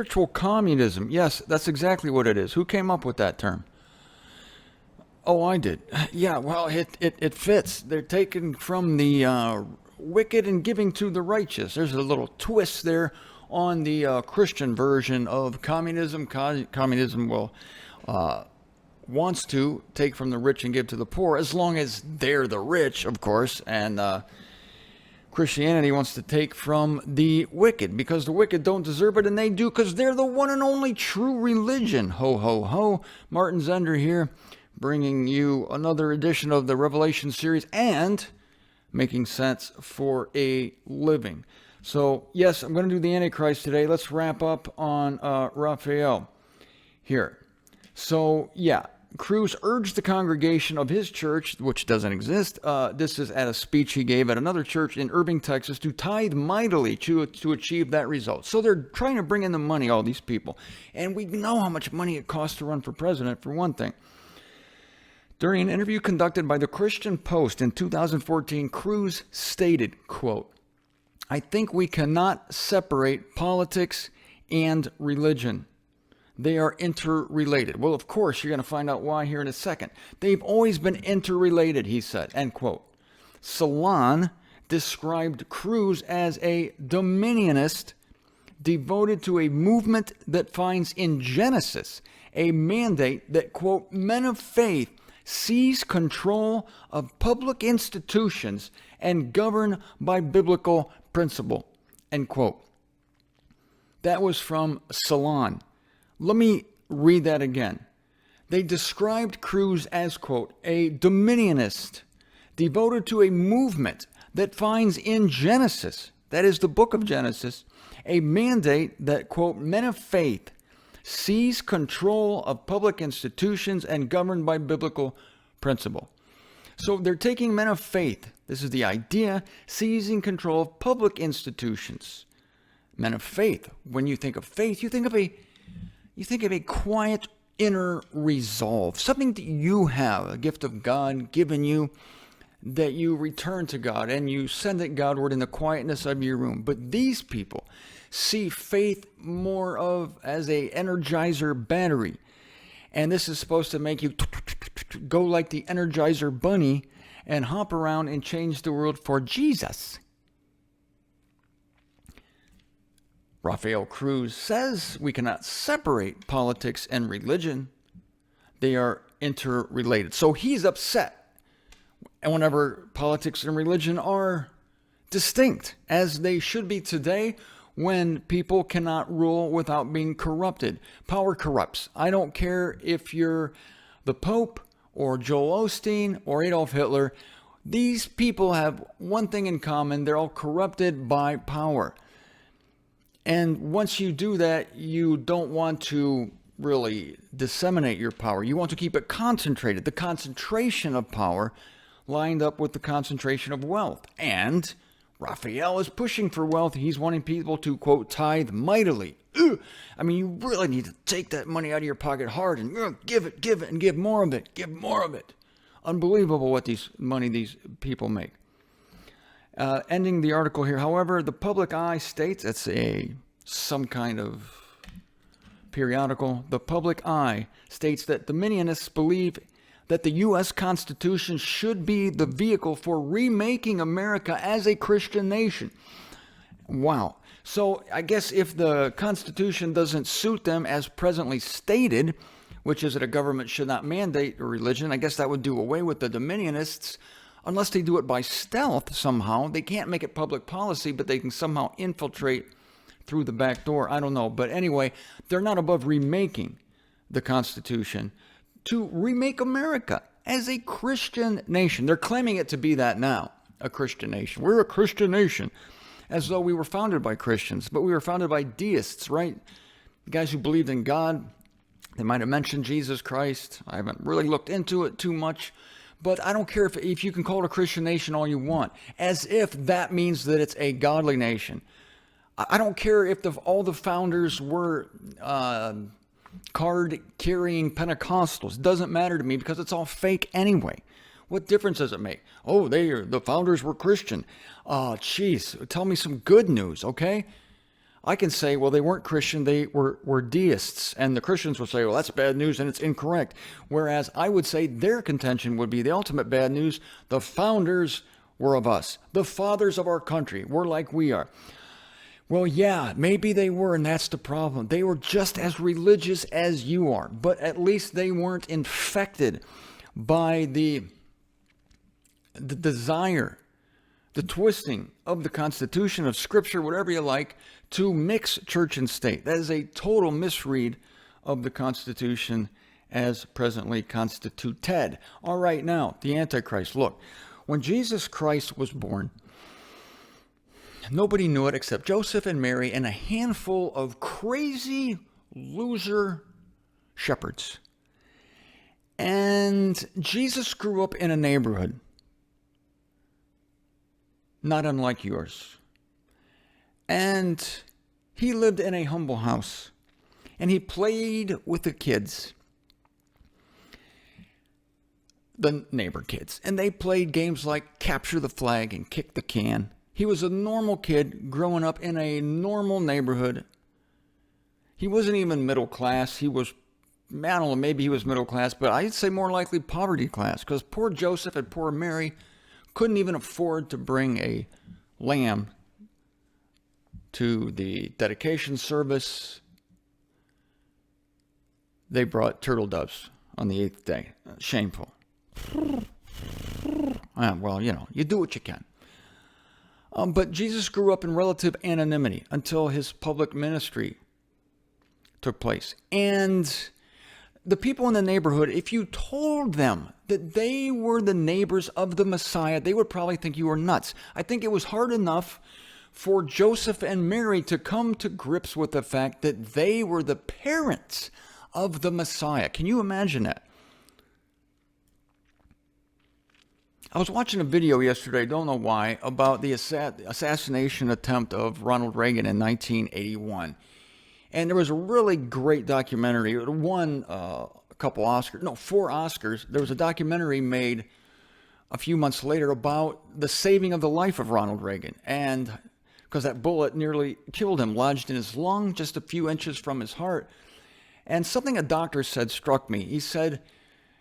spiritual communism. Yes, that's exactly what it is. Who came up with that term? Oh, I did. Yeah, well, it fits. They're taken from the wicked and giving to the righteous. There's a little twist there on the Christian version of communism. Communism will wants to take from the rich and give to the poor, as long as they're the rich, of course, and Christianity wants to take from the wicked, because the wicked don't deserve it, and they do, because they're the one and only true religion. Ho, ho, ho. Martin Zender here, bringing you another edition of the Revelation series, and making sense for a living. So, yes, I'm going to do the Antichrist today. Let's wrap up on Raphael here. So, yeah. Cruz urged the congregation of his church, which doesn't exist, this is at a speech he gave at another church in Irving, Texas, to tithe mightily to achieve that result. So they're trying to bring in the money, all these people. And we know how much money it costs to run for president, for one thing. During an interview conducted by the Christian Post in 2014, Cruz stated, quote, "I think we cannot separate politics and religion. They are interrelated." Well, of course, you're going to find out why here in a second. They've always been interrelated, he said, end quote. Salon described Cruz as a Dominionist devoted to a movement that finds in Genesis a mandate that, quote, "men of faith seize control of public institutions and govern by biblical principle," end quote. That was from Salon. Let me read that again. They described Cruz as, quote, "a Dominionist devoted to a movement that finds in Genesis," that is the book of Genesis, "a mandate that, quote, "men of faith seize control of public institutions and govern by biblical principle." So they're taking men of faith. This is the idea, seizing control of public institutions. Men of faith. When you think of faith, you think of a quiet inner resolve, something that you have, a gift of God given you, that you return to God and you send it Godward in the quietness of your room. But these people see faith more of as a energizer battery. And this is supposed to make you go like the Energizer Bunny and hop around and change the world for Jesus. Raphael Cruz says we cannot separate politics and religion. They are interrelated. So he's upset. And whenever politics and religion are distinct, as they should be today, when people cannot rule without being corrupted. Power corrupts. I don't care if you're the Pope or Joel Osteen or Adolf Hitler. These people have one thing in common. They're all corrupted by power. And once you do that, you don't want to really disseminate your power. You want to keep it concentrated. The concentration of power lined up with the concentration of wealth. And Raphael is pushing for wealth. He's wanting people to, quote, "tithe mightily." I mean, you really need to take that money out of your pocket hard and give it, and give more of it, give more of it. Unbelievable what these people make. Ending the article here, however, the Public Eye states, it's some kind of periodical, the Public Eye states that Dominionists believe that the U.S. Constitution should be the vehicle for remaking America as a Christian nation. Wow. So I guess if the Constitution doesn't suit them as presently stated, which is that a government should not mandate a religion, I guess that would do away with the Dominionists. Unless they do it by stealth somehow. They can't make it public policy, but they can somehow infiltrate through the back door. I don't know. But anyway, they're not above remaking the Constitution to remake America as a Christian nation. They're claiming it to be that now, a Christian nation. We're a Christian nation, as though we were founded by Christians, but we were founded by deists, right? The guys who believed in God. They might have mentioned Jesus Christ. I haven't really looked into it too much. But I don't care if you can call it a Christian nation all you want, as if that means that it's a godly nation. I don't care if all the founders were card-carrying Pentecostals. It doesn't matter to me because it's all fake anyway. What difference does it make? Oh, the founders were Christian. Jeez, tell me some good news, okay? I can say, well, they weren't Christian, they were deists. And the Christians would say, well, that's bad news and it's incorrect. Whereas I would say their contention would be the ultimate bad news. The founders were of us. The fathers of our country were like we are. Well, yeah, maybe they were, and that's the problem. They were just as religious as you are, but at least they weren't infected by the desire, the twisting of the Constitution, of Scripture, whatever you like, to mix church and state. That is a total misread of the Constitution as presently constituted. All right, now, the Antichrist. Look, when Jesus Christ was born, nobody knew it except Joseph and Mary and a handful of crazy loser shepherds. And Jesus grew up in a neighborhood not unlike yours. And he lived in a humble house. And he played with the kids, the neighbor kids. And they played games like capture the flag and kick the can. He was a normal kid growing up in a normal neighborhood. He wasn't even middle class. He was, I don't know, maybe he was middle class, but I'd say more likely poverty class, because poor Joseph and poor Mary couldn't even afford to bring a lamb to the dedication service. They brought turtle doves on the 8th day. Shameful. Well, you do what you can. But Jesus grew up in relative anonymity until his public ministry took place. And the people in the neighborhood, if you told them that they were the neighbors of the Messiah, they would probably think you were nuts. I think it was hard enough for Joseph and Mary to come to grips with the fact that they were the parents of the Messiah. Can you imagine that? I was watching a video yesterday, don't know why, about the assassination attempt of Ronald Reagan in 1981. And there was a really great documentary. It won a couple Oscars. No, 4 Oscars. There was a documentary made a few months later about the saving of the life of Ronald Reagan. And because that bullet nearly killed him, lodged in his lung just a few inches from his heart. And something a doctor said struck me. He said,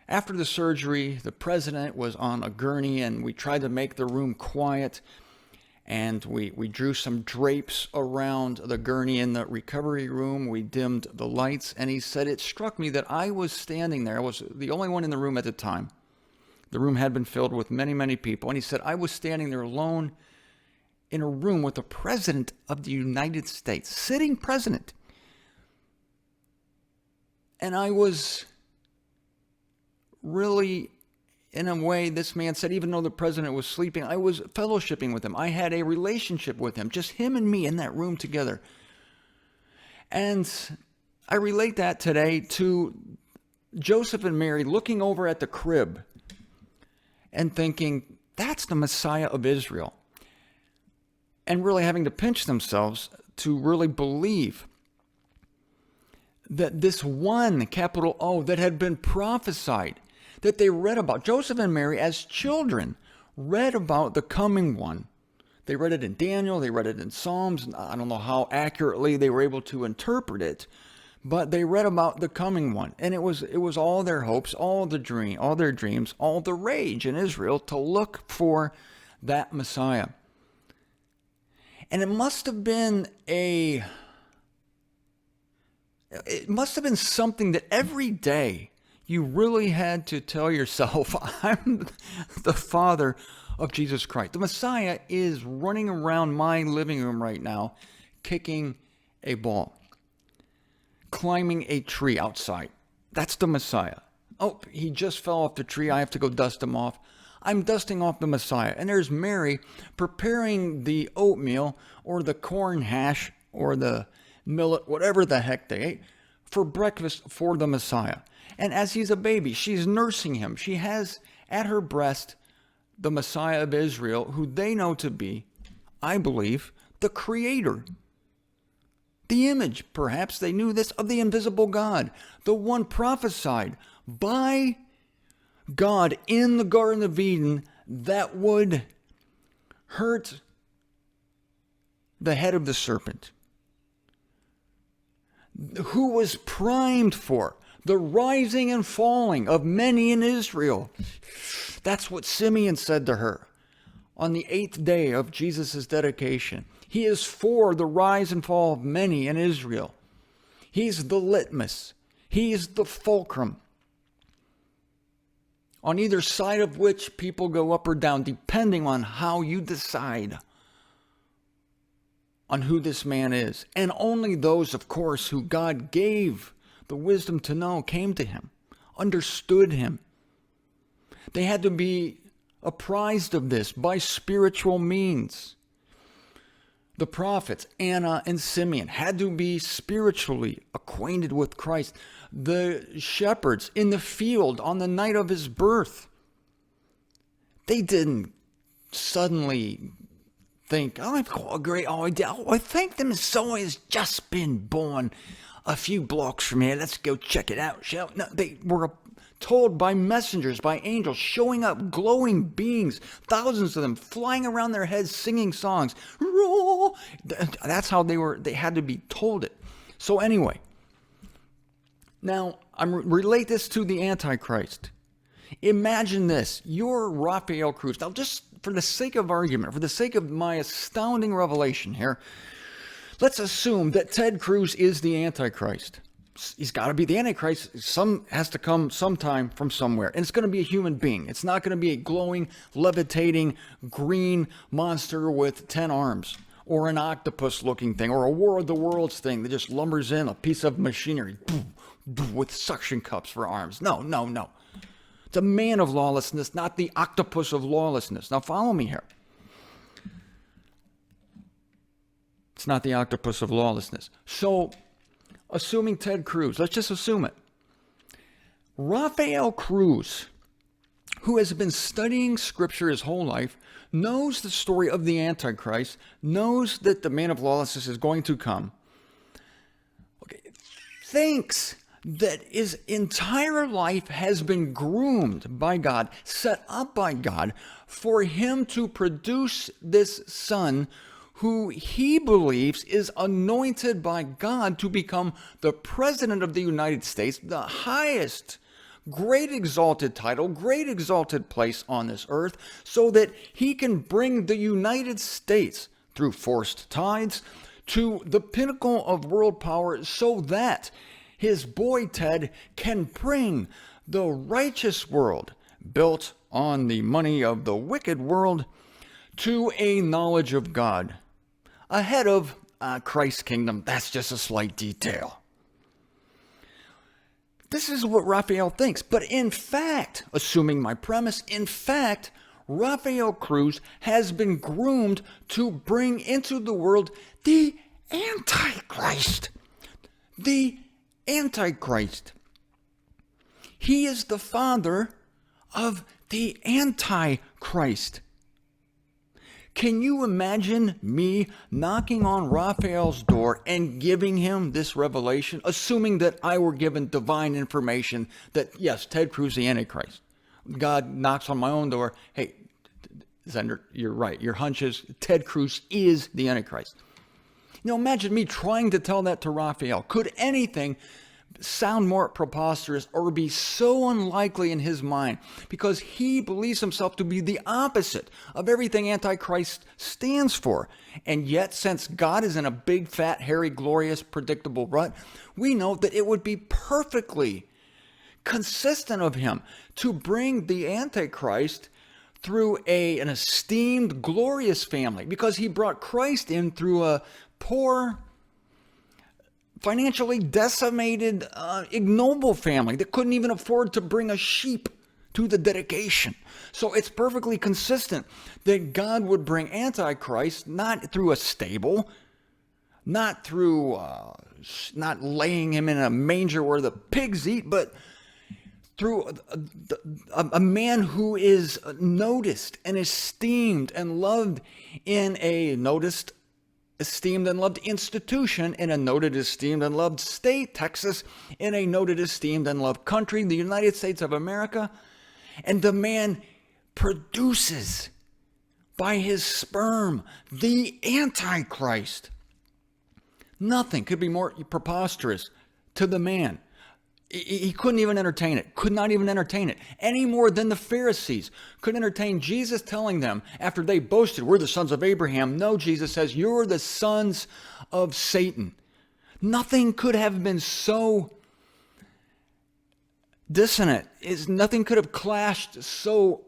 after the surgery, the president was on a gurney and we tried to make the room quiet. And we drew some drapes around the gurney in the recovery room. We dimmed the lights. And he said, it struck me that I was standing there. I was the only one in the room at the time. The room had been filled with many, many people. And he said, I was standing there alone in a room with the president of the United States, sitting president. And I was really, in a way, this man said, even though the president was sleeping, I was fellowshipping with him. I had a relationship with him, just him and me in that room together. And I relate that today to Joseph and Mary looking over at the crib and thinking, that's the Messiah of Israel. And really having to pinch themselves to really believe that this one, capital O, that had been prophesied, that they read about, Joseph and Mary as children read about the coming one. They read it in Daniel, they read it in Psalms. I don't know how accurately they were able to interpret it, but they read about the coming one. And it was all their hopes, all their dreams, all the rage in Israel to look for that Messiah. And it must have been something that every day you really had to tell yourself, I'm the father of Jesus Christ. The Messiah is running around my living room right now, kicking a ball, climbing a tree outside. That's the Messiah. Oh, he just fell off the tree. I have to go dust him off. I'm dusting off the Messiah. And there's Mary preparing the oatmeal or the corn hash or the millet, whatever the heck they ate, for breakfast for the Messiah. And as he's a baby, she's nursing him. She has at her breast the Messiah of Israel, who they know to be, I believe, the Creator. The image, perhaps they knew this, of the invisible God, the one prophesied by God in the Garden of Eden that would hurt the head of the serpent. who was primed for the rising and falling of many in Israel. That's what Simeon said to her on the 8th day of Jesus' dedication. He is for the rise and fall of many in Israel. He's the litmus. He's the fulcrum, on either side of which people go up or down, depending on how you decide on who this man is. And only those, of course, who God gave the wisdom to know came to him, understood him. They had to be apprised of this by spiritual means. The prophets, Anna and Simeon, had to be spiritually acquainted with Christ. The shepherds in the field on the night of his birth, they didn't suddenly think, I think the Messiah has just been born a few blocks from here. Let's go check it out, shall we? No, they were told by messengers, by angels, showing up, glowing beings, thousands of them flying around their heads, singing songs. That's how they had to be told it. So anyway, now I relate this to the Antichrist. Imagine this: you're Rafael Cruz. Now, just for the sake of argument, for the sake of my astounding revelation here, let's assume that Ted Cruz is the Antichrist. He's got to be the Antichrist. Has to come sometime from somewhere. And it's going to be a human being. It's not going to be a glowing, levitating, green monster with 10 arms. Or an octopus-looking thing. Or a War of the Worlds thing that just lumbers in a piece of machinery with suction cups for arms. No. It's a man of lawlessness, not the octopus of lawlessness. Now follow me here. It's not the octopus of lawlessness. So, assuming Ted Cruz, let's just assume it. Rafael Cruz, who has been studying Scripture his whole life, knows the story of the Antichrist, knows that the man of lawlessness is going to come, thinks that his entire life has been groomed by God, set up by God, for him to produce this son who he believes is anointed by God to become the President of the United States, the highest, great exalted title, great exalted place on this earth, so that he can bring the United States through forced tides to the pinnacle of world power, so that his boy Ted can bring the righteous world, built on the money of the wicked world, to a knowledge of God. Ahead of Christ's kingdom. That's just a slight detail. This is what Rafael thinks. But in fact, assuming my premise, in fact, Rafael Cruz has been groomed to bring into the world the Antichrist. The Antichrist. He is the father of the Antichrist. Can you imagine me knocking on Raphael's door and giving him this revelation, assuming that I were given divine information that, yes, Ted Cruz is the Antichrist? God knocks on my own door. Hey, Zender, you're right. Your hunch is Ted Cruz is the Antichrist. Imagine me trying to tell that to Raphael. Could anything sound more preposterous or be so unlikely in his mind, because he believes himself to be the opposite of everything Antichrist stands for. And yet, since God is in a big, fat, hairy, glorious, predictable rut, we know that it would be perfectly consistent of him to bring the Antichrist through an esteemed, glorious family, because he brought Christ in through a poor, financially decimated, ignoble family that couldn't even afford to bring a sheep to the dedication. So it's perfectly consistent that God would bring Antichrist not through a stable, not through, not laying him in a manger where the pigs eat, but through a man who is noticed and esteemed and loved in a noticed, esteemed and loved institution, in a noted, esteemed and loved state, Texas, in a noted, esteemed and loved country, the United States of America. And the man produces by his sperm the Antichrist. Nothing could be more preposterous to the man. He couldn't even entertain it, could not even entertain it, any more than the Pharisees could entertain Jesus telling them, after they boasted, we're the sons of Abraham. No, Jesus says, you're the sons of Satan. Nothing could have been so dissonant. Nothing could have clashed so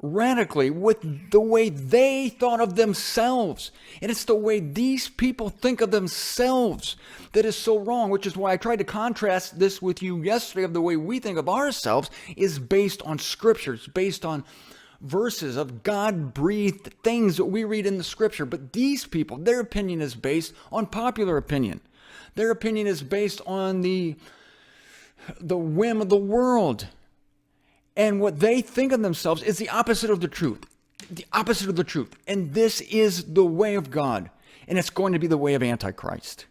radically with the way they thought of themselves. And it's the way these people think of themselves that is so wrong, which is why I tried to contrast this with you yesterday of the way we think of ourselves is based on scriptures, based on verses of God-breathed things that we read in the scripture. But these people, their opinion is based on popular opinion. Their opinion is based on the whim of the world. And what they think of themselves is the opposite of the truth. The opposite of the truth. And this is the way of God. And it's going to be the way of Antichrist.